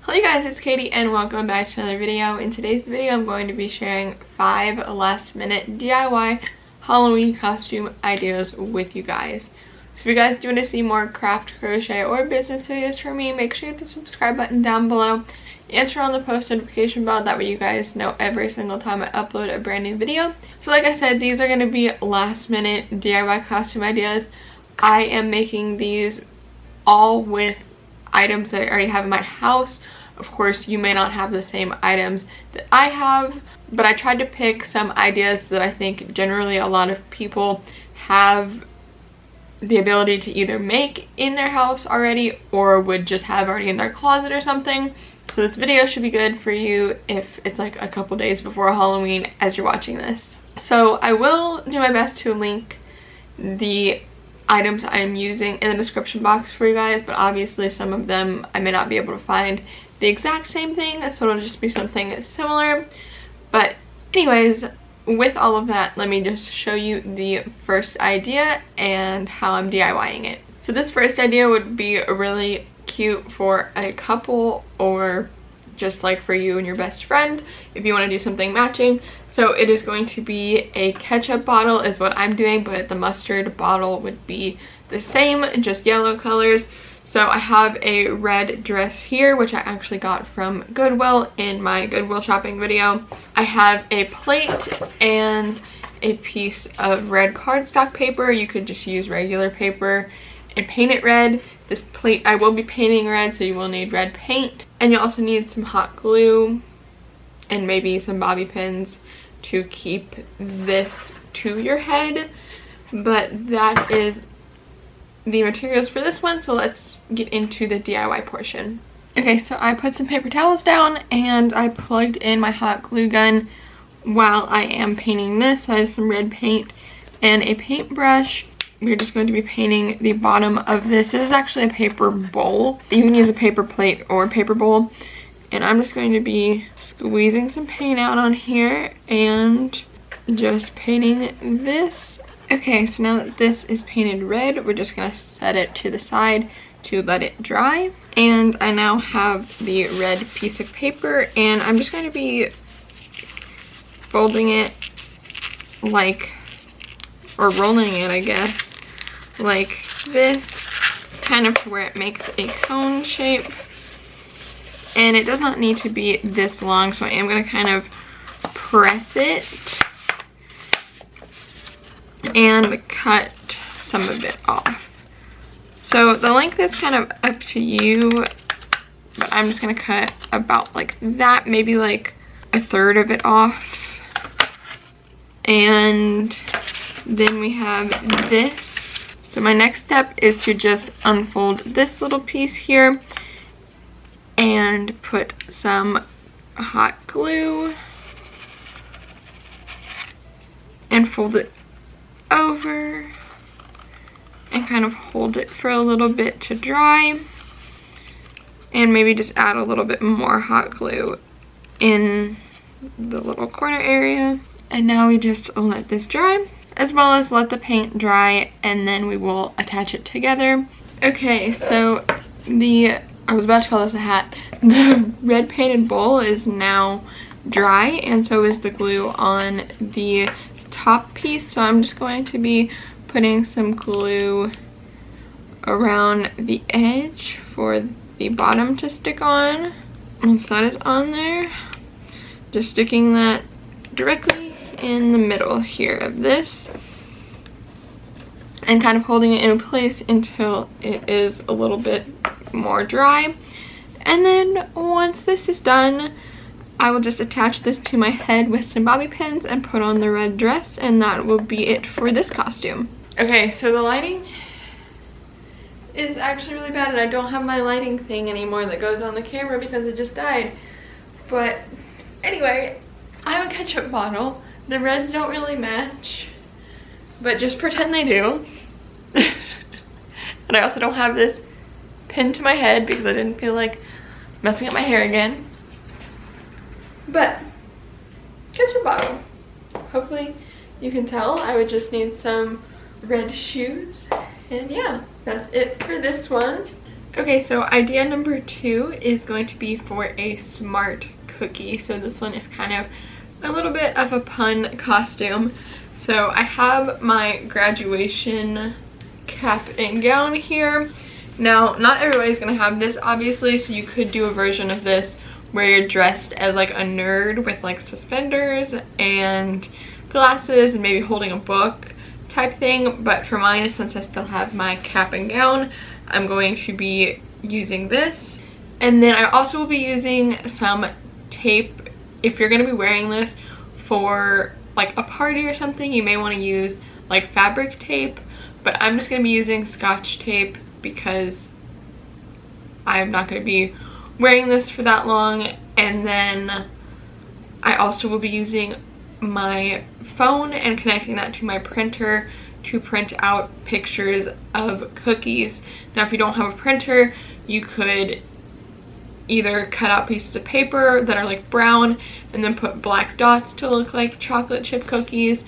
Hello you guys, it's Katie and welcome back to another video. In today's video, I'm going to be sharing 5 last-minute DIY Halloween costume ideas with you guys. So if you guys do want to see more craft, crochet, or business videos from me, make sure you hit the subscribe button down below and turn on the post notification bell. That way you guys know every single time I upload a brand new video. So like I said, these are going to be last-minute DIY costume ideas. I am making these all with items that I already have in my house. Of course, you may not have the same items that I have, but I tried to pick some ideas that I think generally a lot of people have the ability to either make in their house already or would just have already in their closet or something. So this video should be good for you if it's like a couple days before Halloween as you're watching this. So I will do my best to link the items I'm using in the description box for you guys, but obviously some of them I may not be able to find the exact same thing, so it'll just be something similar. But anyways, with all of that, let me just show you the first idea and how I'm DIYing it. So this first idea would be really cute for a couple or just like for you and your best friend if you want to do something matching. So it is going to be a ketchup bottle is what I'm doing, but the mustard bottle would be the same, just yellow colors. So I have a red dress here, which I actually got from Goodwill in my Goodwill shopping video. I have a plate and a piece of red cardstock paper. You could just use regular paper and paint it red. This plate I will be painting red, so you will need red paint. And you also need some hot glue and maybe some bobby pins to keep this to your head. But that is the materials for this one, so let's get into the DIY portion. Okay, so I put some paper towels down and I plugged in my hot glue gun while I am painting this. So I have some red paint and a paintbrush. We're just going to be painting the bottom of this. This is actually a paper bowl. You can use a paper plate or a paper bowl. And I'm just going to be squeezing some paint out on here and just painting this. Okay, so now that this is painted red, we're just going to set it to the side to let it dry. And I now have the red piece of paper, and I'm just going to be folding it like, or rolling it, I guess, like this, kind of to where it makes a cone shape. And it does not need to be this long, so I am going to kind of press it and cut some of it off. So the length is kind of up to you, but I'm just going to cut about like that, maybe like a third of it off. And then we have this. So my next step is to just unfold this little piece here and put some hot glue and fold it over and kind of hold it for a little bit to dry, and maybe just add a little bit more hot glue in the little corner area. And now we just let this dry, as well as let the paint dry, and then we will attach it together. Okay, so I was about to call this a hat. The red painted bowl is now dry, and so is the glue on the top piece. So I'm just going to be putting some glue around the edge for the bottom to stick on. Once that is on there, just sticking that directly in the middle here of this and kind of holding it in place until it is a little bit more dry. And then once this is done, I will just attach this to my head with some bobby pins and put on the red dress, and that will be it for this costume. Okay, so the lighting is actually really bad, and I don't have my lighting thing anymore that goes on the camera because it just died. But anyway, I have a ketchup bottle. The reds don't really match, but just pretend they do. And I also don't have this pinned to my head because I didn't feel like messing up my hair again. But ketchup bottle. Hopefully you can tell I would just need some red shoes. And yeah, that's it for this one. Okay, so idea number 2 is going to be for a smart cookie. So this one is kind of a little bit of a pun costume. So I have my graduation cap and gown here. Now, not everybody's gonna have this, obviously, so you could do a version of this where you're dressed as like a nerd with like suspenders and glasses and maybe holding a book type thing. But for mine, since I still have my cap and gown, I'm going to be using this. And then I also will be using some tape. If you're gonna be wearing this for like a party or something, you may want to use like fabric tape, but I'm just gonna be using Scotch tape because I'm not going to be wearing this for that long. And then I also will be using my phone and connecting that to my printer to print out pictures of cookies. Now, if you don't have a printer, you could either cut out pieces of paper that are like brown and then put black dots to look like chocolate chip cookies,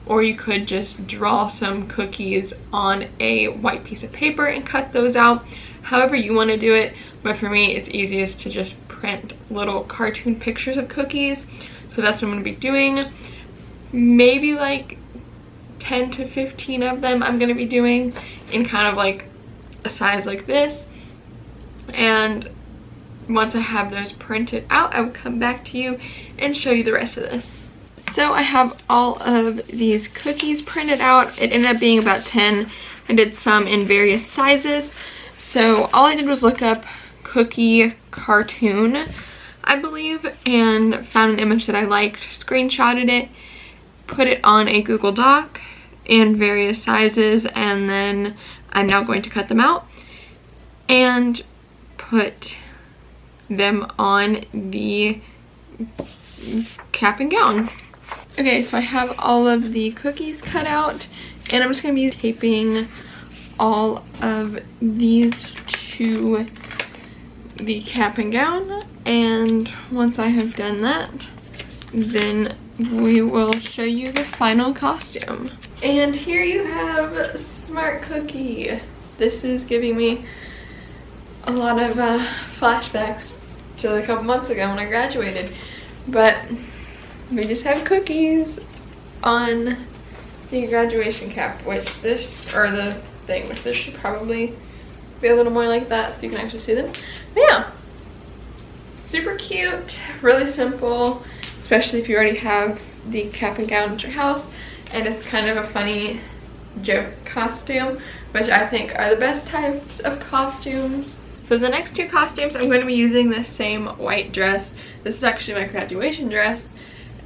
or you could just draw some cookies on a white piece of paper and cut those out. However you want to do it, but for me it's easiest to just print little cartoon pictures of cookies. So that's what I'm going to be doing. Maybe like 10 to 15 of them I'm going to be doing in kind of like a size like this. And once I have those printed out, I will come back to you and show you the rest of this. So I have all of these cookies printed out. It ended up being about 10. I did some in various sizes. So all I did was look up cookie cartoon, I believe, and found an image that I liked, screenshotted it, put it on a Google Doc in various sizes, and then I'm now going to cut them out and put them on the cap and gown. Okay, so I have all of the cookies cut out, and I'm just going to be taping all of these to the cap and gown. And once I have done that, then we will show you the final costume. And here you have Smart Cookie. This is giving me a lot of flashbacks to a couple months ago when I graduated. But we just have cookies on the graduation cap, which this, or the thing, which this should probably be a little more like that so you can actually see them. But yeah, super cute, really simple, especially if you already have the cap and gown at your house. And it's kind of a funny joke costume, which I think are the best types of costumes. So the next two costumes, I'm going to be using the same white dress. This is actually my graduation dress,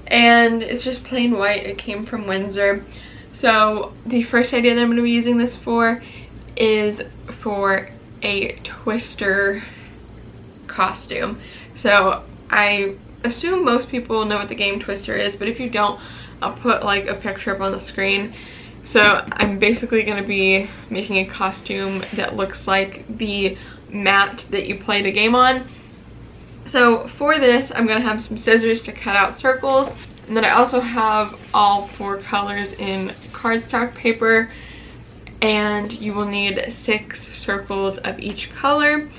and it's just plain white. It came from Windsor. So the first idea that I'm going to be using this for is for a Twister costume. So I assume most people know what the game Twister is, but if you don't, I'll put like a picture up on the screen. So I'm basically going to be making a costume that looks like the mat that you play the game on. So for this, I'm going to have some scissors to cut out circles. And then I also have all 4 colors in cardstock paper. And you will need 6 circles of each color.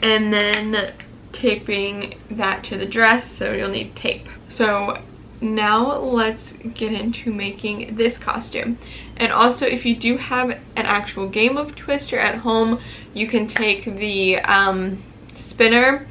And then taping that to the dress, so you'll need tape. So now let's get into making this costume. And also, if you do have an actual game of Twister at home, you can take the spinner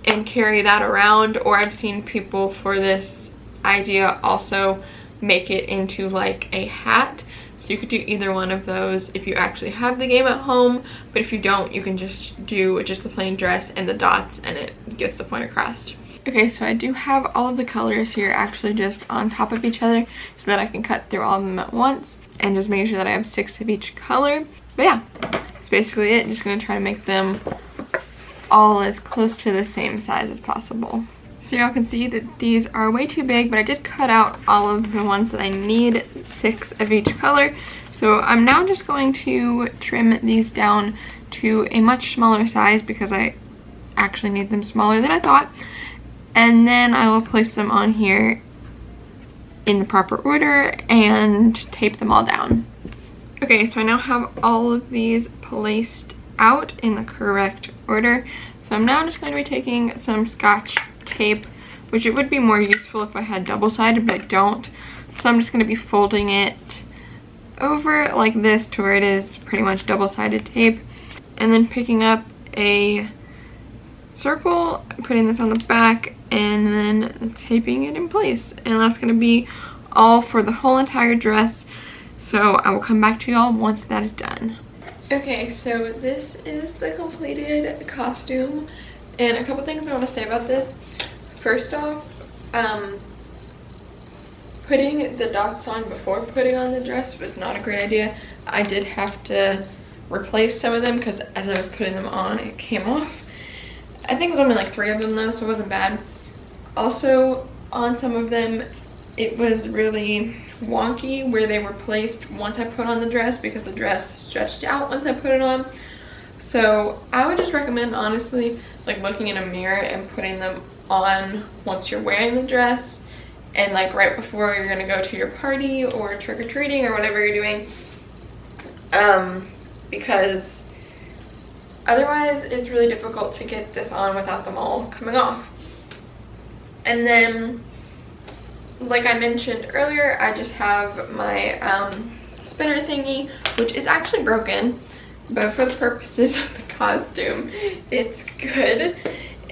and carry that around, or I've seen people for this idea also make it into like a hat. So you could do either one of those if you actually have the game at home, but if you don't, you can just do just the plain dress and the dots, and it gets the point across. Okay, so I do have all of the colors here actually just on top of each other so that I can cut through all of them at once, and just making sure that I have 6 of each color. But yeah, that's basically it. Just gonna try to make them all as close to the same size as possible. So y'all can see that these are way too big, but I did cut out all of the ones that I need 6 of each color. So I'm now just going to trim these down to a much smaller size because I actually need them smaller than I thought. And then I will place them on here in the proper order and tape them all down. Okay, so I now have all of these placed out in the correct order. So I'm now just going to be taking some Scotch tape, which it would be more useful if I had double-sided, but I don't. So I'm just going to be folding it over like this to where it is pretty much double-sided tape, and then picking up a circle, putting this on the back, and then taping it in place. And that's going to be all for the whole entire dress. So I will come back to y'all once that is done. Okay, so this is the completed costume, and a couple things I want to say about this. First off, putting the dots on before putting on the dress was not a great idea. I did have to replace some of them because as I was putting them on, it came off. I think it was only like 3 of them though, so it wasn't bad. Also, on some of them, it was really wonky where they were placed once I put on the dress because the dress stretched out once I put it on. So I would just recommend, honestly, like looking in a mirror and putting them on once you're wearing the dress, and like right before you're gonna go to your party or trick-or-treating or whatever you're doing, because otherwise it's really difficult to get this on without them all coming off. And then, like I mentioned earlier, I just have my spinner thingy, which is actually broken, but for the purposes of the costume, it's good.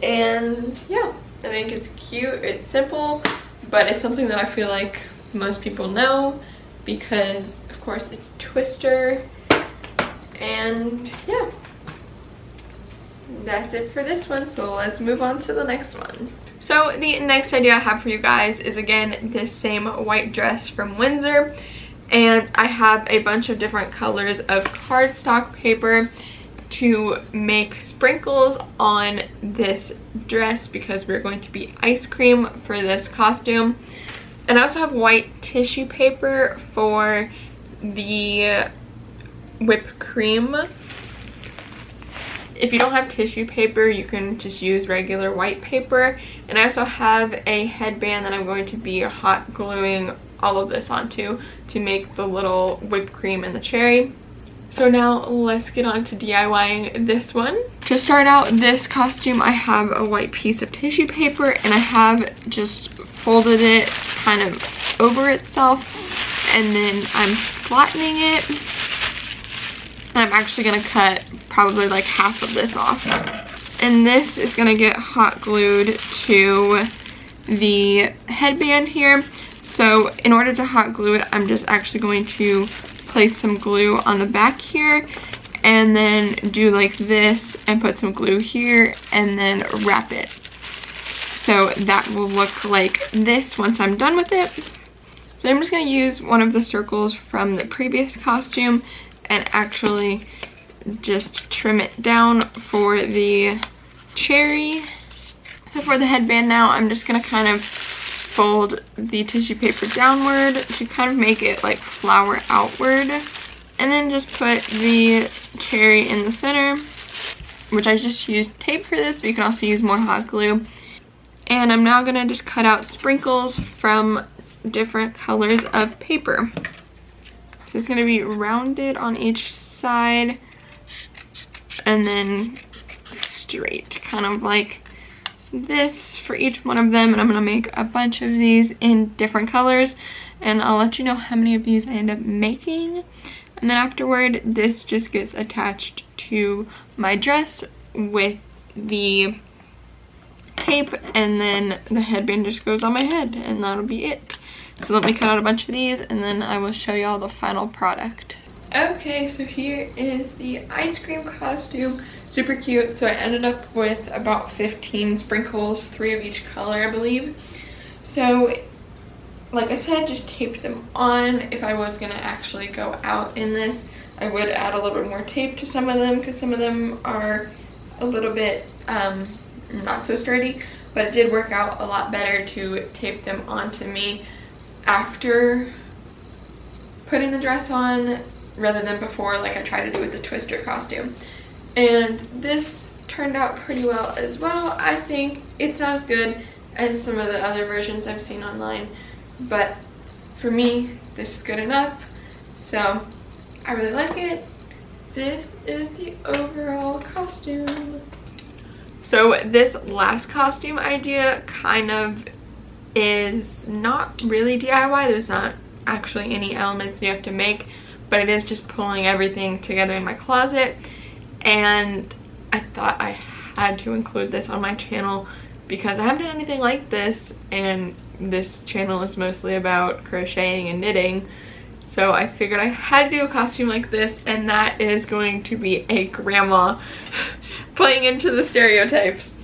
And yeah, I think it's cute, it's simple, but it's something that I feel like most people know because, of course, it's Twister. And yeah, that's it for this one, so let's move on to the next one. So the next idea I have for you guys is, again, this same white dress from Windsor, and I have a bunch of different colors of cardstock paper to make sprinkles on this dress because we're going to be ice cream for this costume. And I also have white tissue paper for the whipped cream. If you don't have tissue paper, you can just use regular white paper. And I also have a headband that I'm going to be hot gluing all of this onto to make the little whipped cream and the cherry. So now let's get on to DIYing this one. To start out this costume, I have a white piece of tissue paper and I have just folded it kind of over itself, and then I'm flattening it. And I'm actually gonna cut probably like half of this off. And this is gonna get hot glued to the headband here. So in order to hot glue it, I'm just actually going to place some glue on the back here and then do like this and put some glue here and then wrap it. So that will look like this once I'm done with it. So I'm just gonna use one of the circles from the previous costume and actually just trim it down for the cherry. So for the headband now, I'm just gonna kind of fold the tissue paper downward to kind of make it like flower outward, and then just put the cherry in the center, which I just used tape for this, but you can also use more hot glue. And I'm now gonna just cut out sprinkles from different colors of paper. So it's gonna be rounded on each side and then straight, kind of like this for each one of them. And I'm gonna make a bunch of these in different colors, and I'll let you know how many of these I end up making. And then afterward, this just gets attached to my dress with the tape, and then the headband just goes on my head, and that'll be it. So let me cut out a bunch of these and then I will show y'all the final product. Okay, so here is the ice cream costume. Super cute. So I ended up with about 15 sprinkles, 3 of each color, I believe. So like I said, just tape them on. If I was gonna actually go out in this, I would add a little bit more tape to some of them because some of them are a little bit not so sturdy, but it did work out a lot better to tape them onto me after putting the dress on rather than before, like I tried to do with the Twister costume. And this turned out pretty well as well. I think it's not as good as some of the other versions I've seen online, but for me, this is good enough. So I really like it. this is the overall costume. So this last costume idea kind of is not really DIY. There's not actually any elements you have to make, but it is just pulling everything together in my closet. And I thought I had to include this on my channel because I haven't done anything like this, and this channel is mostly about crocheting and knitting. So I figured I had to do a costume like this, and that is going to be a grandma playing into the stereotypes.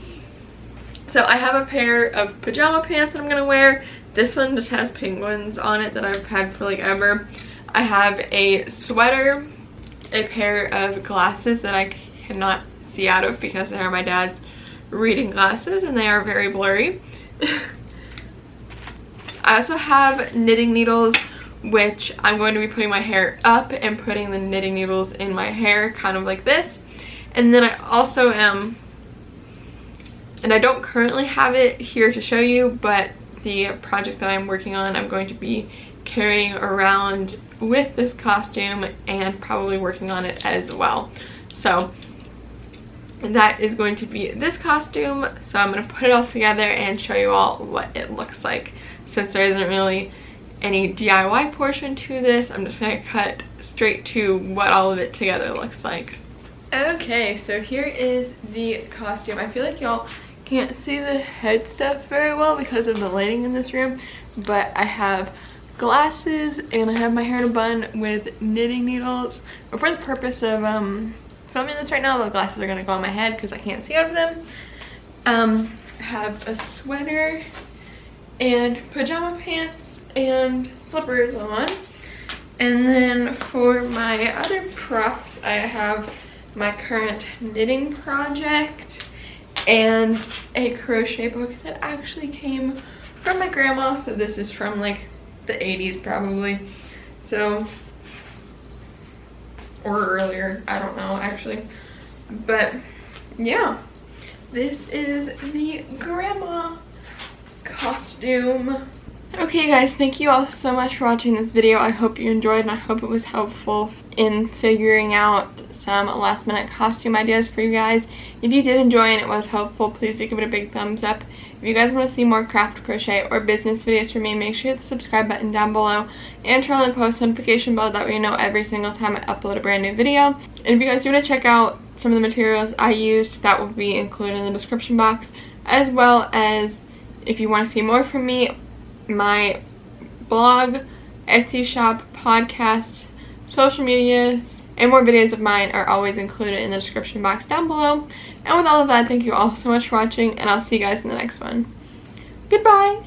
So I have a pair of pajama pants that I'm gonna wear. This one just has penguins on it that I've had for like ever. I have a sweater, a pair of glasses that I cannot see out of because they are my dad's reading glasses and they are very blurry. I also have knitting needles, which I'm going to be putting my hair up and putting the knitting needles in my hair, kind of like this. And then I also am, and I don't currently have it here to show you, but the project that I'm working on, I'm going to be carrying around with this costume and probably working on it as well. So that is going to be this costume. So I'm going to put it all together and show you all what it looks like. Since there isn't really any DIY portion to this, I'm just going to cut straight to what all of it together looks like. Okay, so here is the costume. I feel like y'all can't see the head stuff very well because of the lighting in this room, but I have glasses and I have my hair in a bun with knitting needles. But for the purpose of filming this right now, the glasses are gonna go on my head because I can't see out of them. I have a sweater and pajama pants and slippers on. And then for my other props, I have my current knitting project and a crochet book that actually came from my grandma. So this is from like the 80s probably, so, or earlier, I don't know actually. But yeah, this is the grandma costume. Okay guys, thank you all so much for watching this video. I hope you enjoyed and I hope it was helpful in figuring out some last minute costume ideas for you guys. If you did enjoy and it was helpful, please do give it a big thumbs up. If you guys want to see more craft, crochet, or business videos from me, make sure you hit the subscribe button down below and turn on the post notification bell. That way you know every single time I upload a brand new video. And if you guys do want to check out some of the materials I used, that will be included in the description box, as well as if you want to see more from me, my blog, Etsy shop, podcast, social media, and more videos of mine are always included in the description box down below. And with all of that, thank you all so much for watching, and I'll see you guys in the next one. Goodbye!